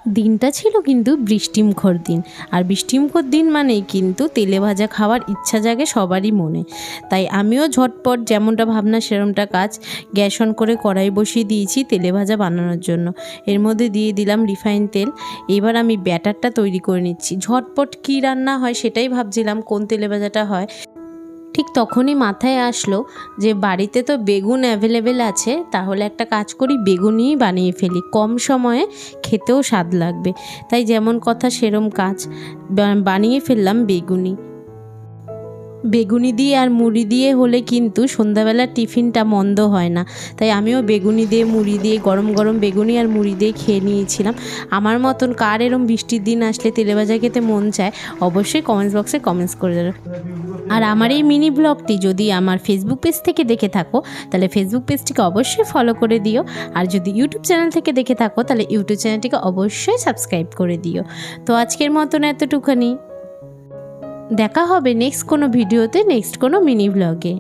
দিনটা ছিল কিন্তু বৃষ্টিমুখর দিন। আর বৃষ্টিমুখর দিন মানেই কিন্তু তেলে ভাজা খাওয়ার ইচ্ছা জাগে সবারই মনে। তাই আমিও ঝটপট যেমনটা ভাবনা সেরমটা কাজ, গ্যাস অন করে কড়াই বসিয়ে দিয়েছি তেলে ভাজা বানানোর জন্য। এর মধ্যে দিয়ে দিলাম রিফাইন তেল। এবার আমি ব্যাটারটা তৈরি করে নিচ্ছি। ঝটপট কী রান্না হয় সেটাই ভাবছিলাম, কোন তেলে ভাজাটা হয়। ঠিক তখনই মাথায় আসলো যে বাড়িতে তো বেগুন অ্যাভেলেবেল আছে, তাহলে একটা কাজ করি বেগুনিই বানিয়ে ফেলি, কম সময়ে খেতেও স্বাদ লাগবে। তাই যেমন কথা সেরম কাজ, বানিয়ে ফেললাম বেগুনি। বেগুনি দিয়ে আর মুড়ি দিয়ে হলে কিন্তু সন্ধ্যাবেলার টিফিনটা মন্দ হয় না। তাই আমিও বেগুনি দিয়ে মুড়ি দিয়ে গরম গরম বেগুনি আর মুড়ি দিয়ে খেয়ে নিয়েছিলাম। আমার মতন কার এরম বৃষ্টির দিন আসলে তেলে ভাজা খেতে মন চায় অবশ্যই কমেন্টস বক্সে কমেন্টস করে দেবে। আর আমার এই মিনি ব্লগটি যদি আমার ফেসবুক পেজ থেকে দেখে থাকো তাহলে ফেসবুক পেজটিকে অবশ্যই ফলো করে দিও। আর যদি ইউটিউব চ্যানেল থেকে দেখে থাকো তাহলে ইউটিউব চ্যানেলটিকে অবশ্যই সাবস্ক্রাইব করে দিও। তো আজকের মতন এতটুকুনি, দেখা হবে নেক্সট কোনো ভিডিওতে, নেক্সট কোনো মিনি ব্লগে।